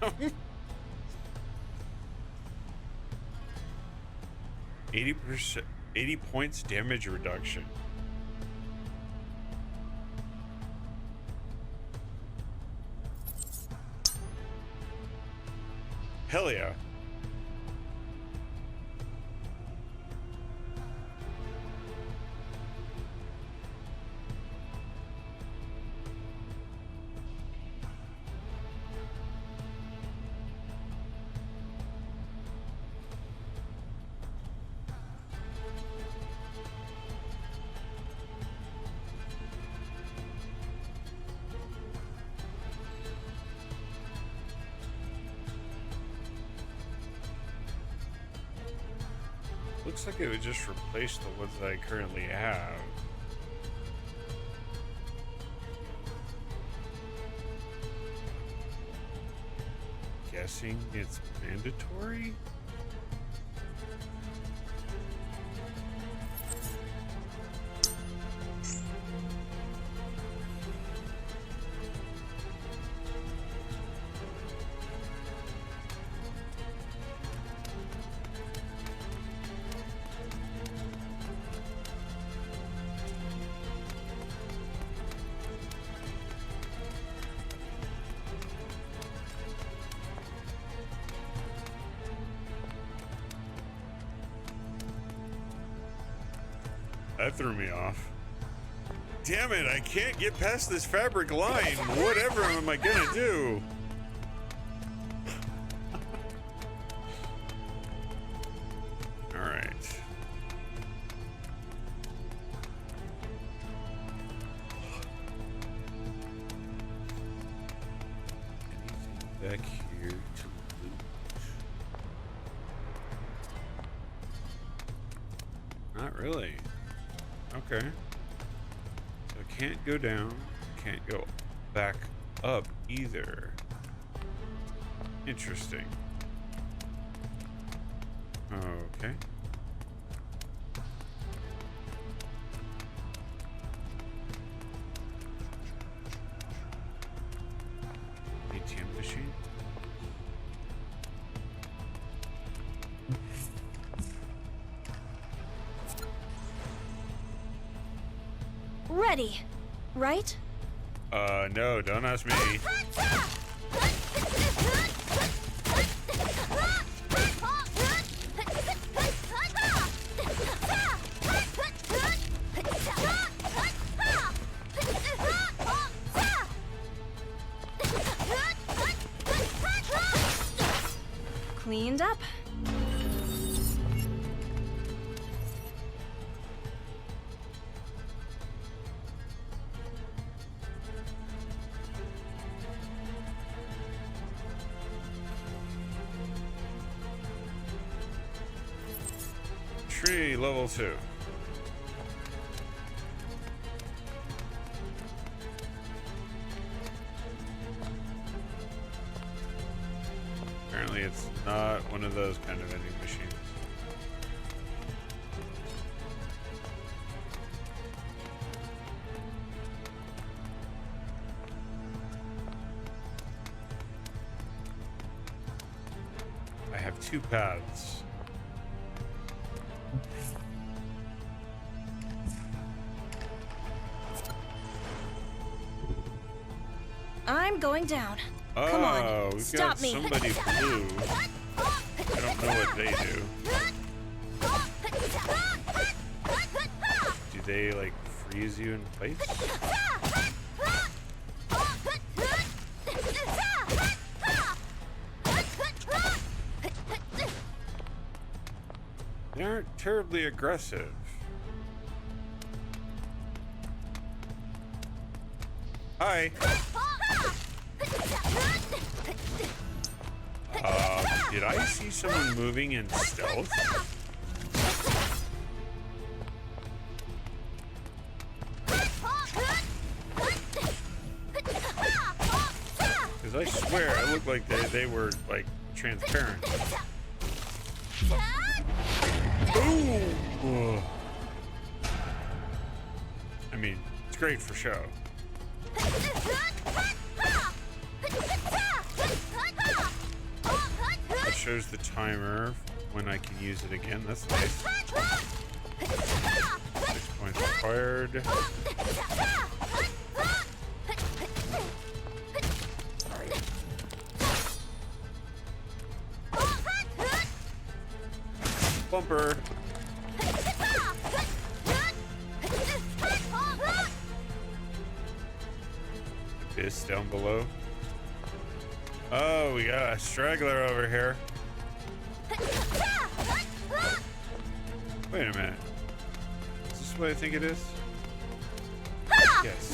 80%, 80 points damage reduction. Hell yeah. Looks like it would just replace the ones that I currently have. Guessing it's mandatory? That threw me off. Damn it, I can't get past this fabric line. Whatever am I gonna do? All right. Anything back here to loot? Not really. Okay. So I can't go down, can't go back up either. Interesting. Okay. ATM machine. Ready, right? No, don't ask me. Cleaned up. Tree level 2. Apparently it's not one of those kind of vending machines. I have 2 paths. I'm going down. Oh, Come on, we've stop got me. somebody blue. I don't know what they do. Do they like freeze you in place? They aren't terribly aggressive. Hi. Did I see someone moving in stealth? Because I swear it looked like they were like transparent. Ooh. I mean, it's great for show. It shows the timer when I can use it again. That's nice. 6 points required. Bumper. Abyss down below. Oh, we got a straggler over here. Wait a minute. Is this what I think it is? Yes.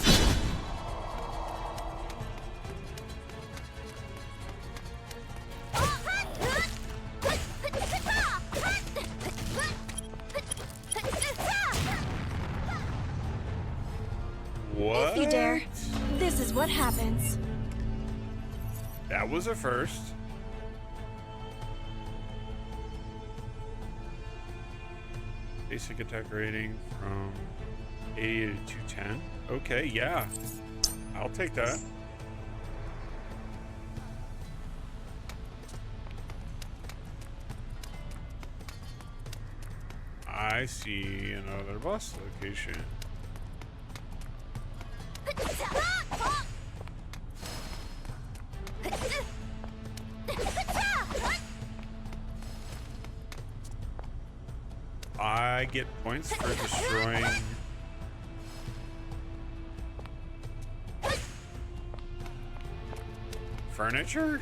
What? If you dare, this is what happens. That was a first. Basic attack rating from 80 to 210. Okay, yeah. I'll take that. I see another boss location. I get points for destroying furniture?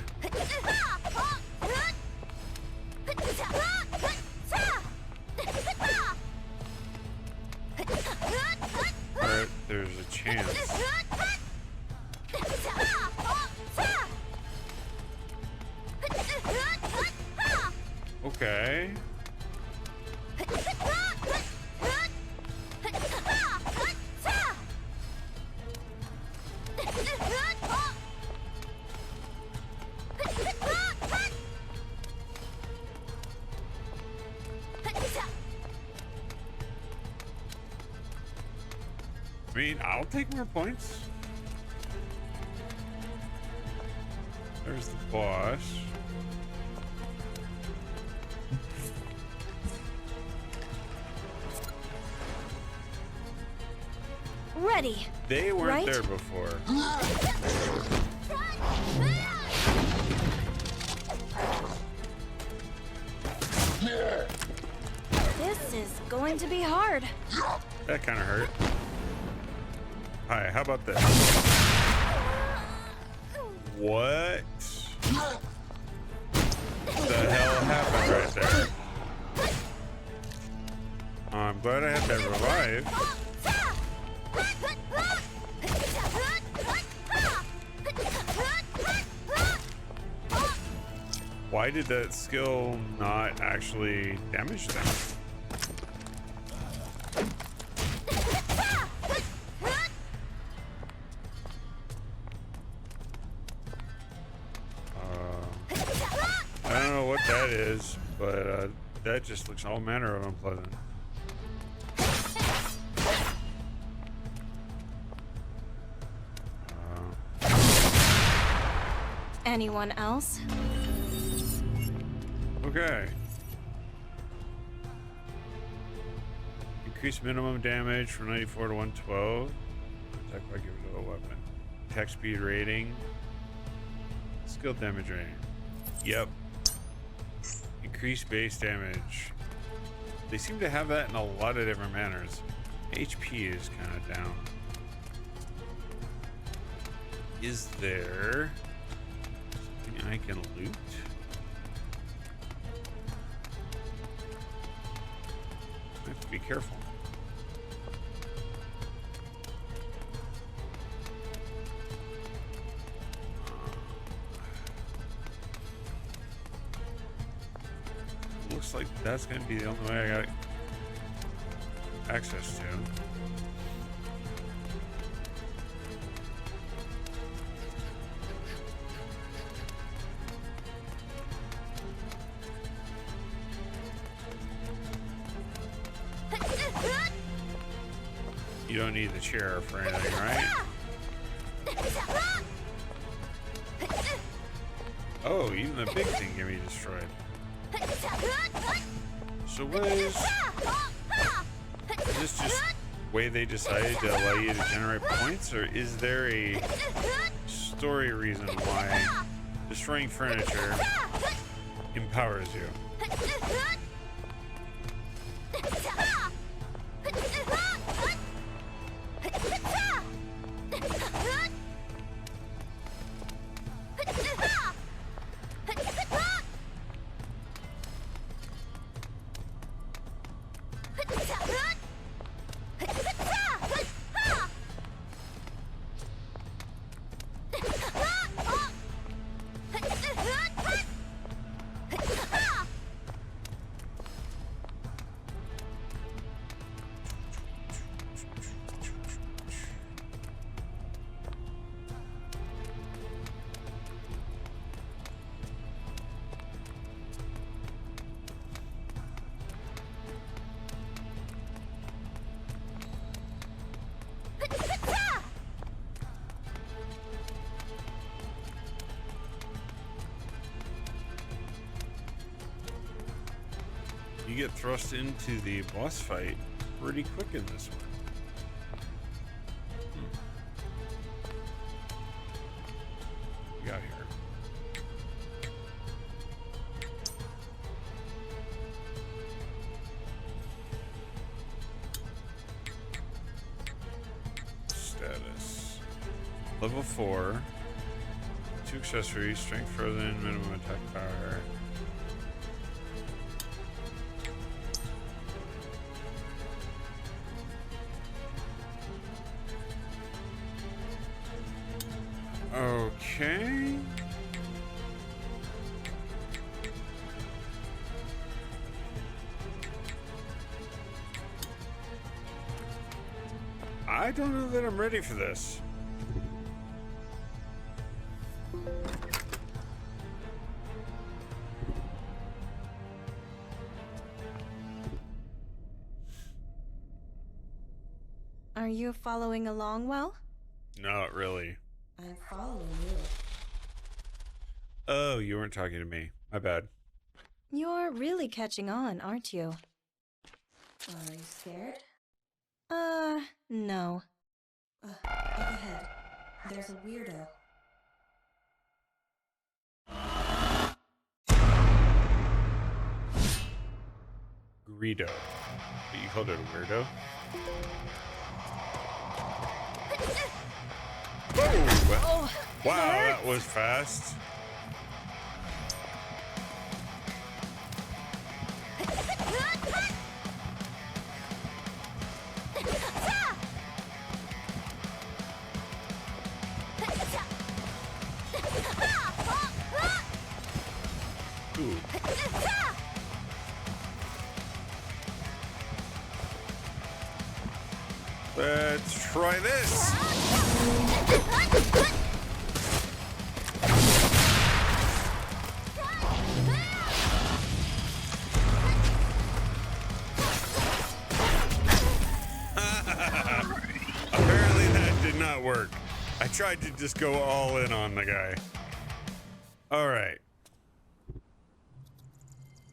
Or there's a chance. Okay. I mean, I'll take more points. There's the boss. Ready. They weren't Right? there before. This is going to be hard. That kind of hurt. Hi, how about this? What the hell happened right there? I'm glad I had that revive. Why did that skill not actually damage them? I don't know what that is, but that just looks all manner of unpleasant. Anyone else? Okay. Increase minimum damage from 94 to 112. Attack by giving to a weapon. Attack speed rating. Skill damage rating. Yep. Increase base damage. They seem to have that in a lot of different manners. HP is kind of down. Is there something I can loot? I have to be careful. Looks like that's going to be the only way I got access to. You don't need the chair for anything, right? Oh, even the big thing can be destroyed. So what is this just way they decided to allow you to generate points, or is there a story reason why destroying furniture empowers you? You get thrust into the boss fight pretty quick in this one. We got here. Status. Level 4. 2 accessories, strength frozen, minimum attack power. Okay. I don't know that I'm ready for this. Are you following along well? Not really. I'm following you. Oh, you weren't talking to me. My bad. You're really catching on, aren't you? Are you scared? No. Up ahead. There's a weirdo. Greedo. But you called it a weirdo? Oh! Wow, that was fast. Ooh. Let's try this. Apparently that did not work. I tried to just go all in on the guy. All right.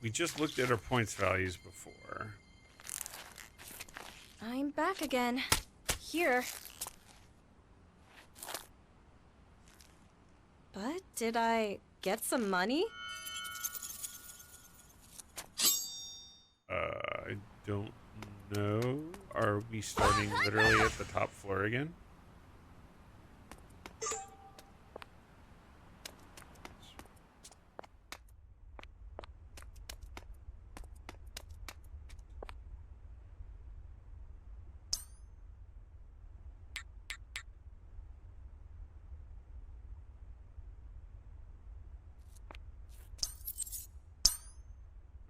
We just looked at our points values before. I'm back again. Here. But did I get some money? I don't know. Are we starting literally at the top floor again?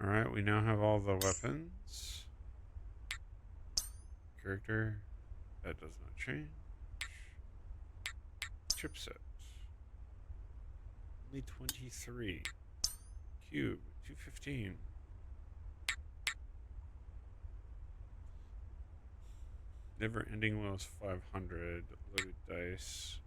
All right, we now have all the weapons. Character, that does not change. Chipset, only 23. Cube, 215. Never ending wells 500. Loaded dice.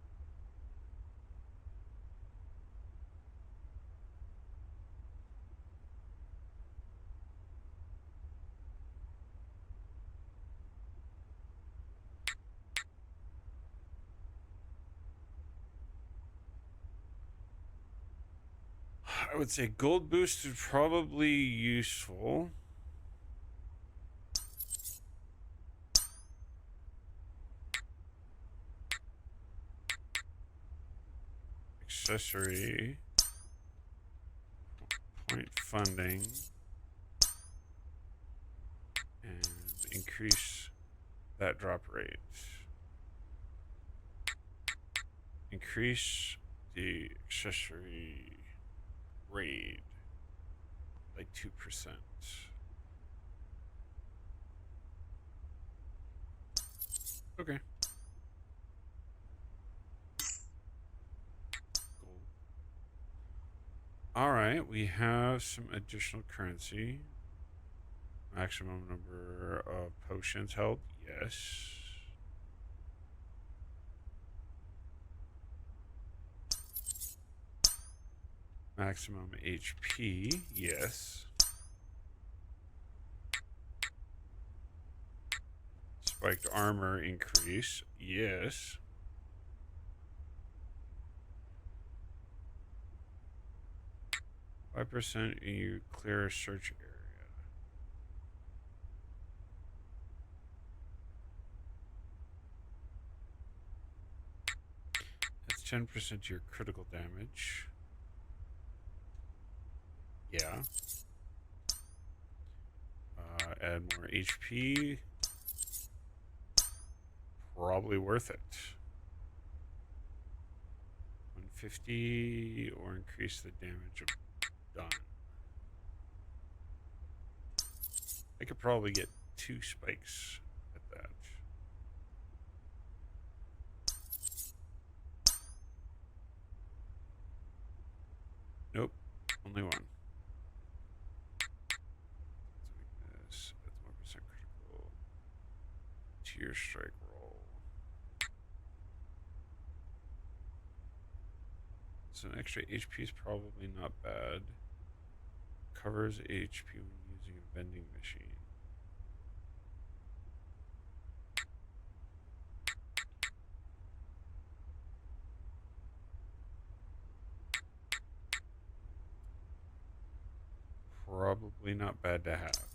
I would say gold boost is probably useful. Accessory. Point funding. And increase that drop rate. Increase the accessory raid by 2%. Okay. Gold. All right, we have some additional currency. Maximum number of potions held. Yes. Maximum HP. Yes. Spiked armor increase. Yes. %, you clear a search area. That's 10% to your critical damage. Yeah. Add more HP. Probably worth it. 150 or increase the damage of done. I could probably get 2 spikes at that. Nope, only one. That's weakness. That's 1% critical. Tier strike roll. So an extra HP is probably not bad. Covers HP when using a vending machine. Probably not bad to have.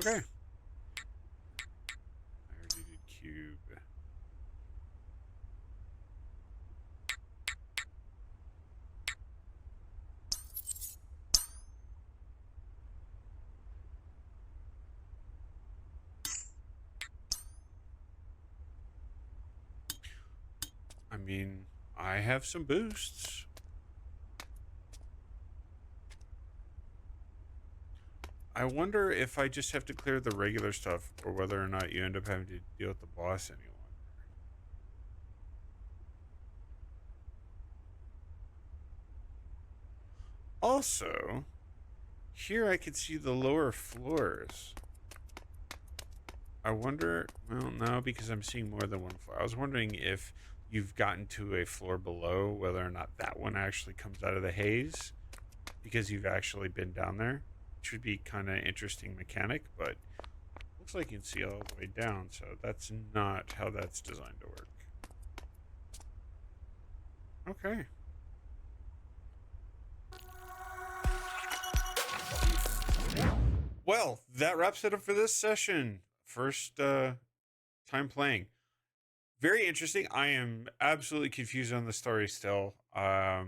Okay. I already did cube. I mean, I have some boosts. I wonder if I just have to clear the regular stuff or whether or not you end up having to deal with the boss any longer. Also, here I can see the lower floors. I wonder, well, no, because I'm seeing more than one floor. I was wondering if you've gotten to a floor below, whether or not that one actually comes out of the haze because you've actually been down there. It should be kind of interesting mechanic, but looks like you can see all the way down, so that's not how that's designed to work. Okay. Well, that wraps it up for this session. First time playing. Very interesting. I am absolutely confused on the story still. I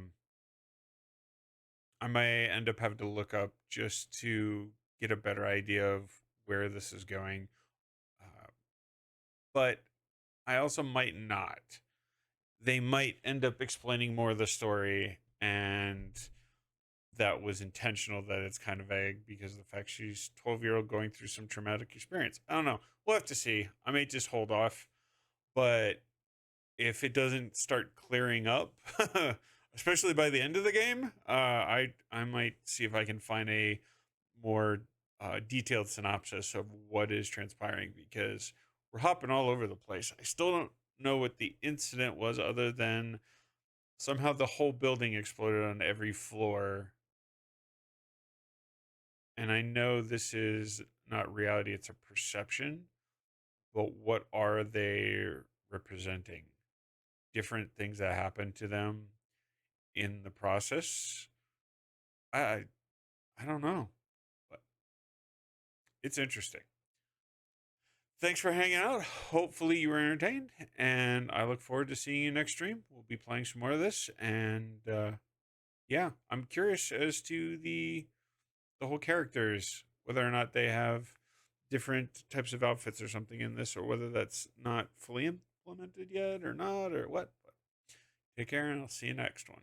may end up having to look up just to get a better idea of where this is going. But I also might not. They might end up explaining more of the story, and that was intentional, that it's kind of vague because of the fact she's 12-year-old going through some traumatic experience. I don't know. We'll have to see. I may just hold off. But if it doesn't start clearing up, especially by the end of the game, I might see if I can find a more detailed synopsis of what is transpiring, because we're hopping all over the place. I still don't know what the incident was, other than somehow the whole building exploded on every floor. And I know this is not reality, it's a perception, but what are they representing? Different things that happened to them in the process? I I don't know, but it's interesting. Thanks for hanging out. Hopefully you were entertained, and I look forward to seeing you next stream. We'll be playing some more of this, and yeah, I'm curious as to the whole characters, whether or not they have different types of outfits or something in this, or whether that's not fully implemented yet or not, or what. But take care, and I'll see you next one.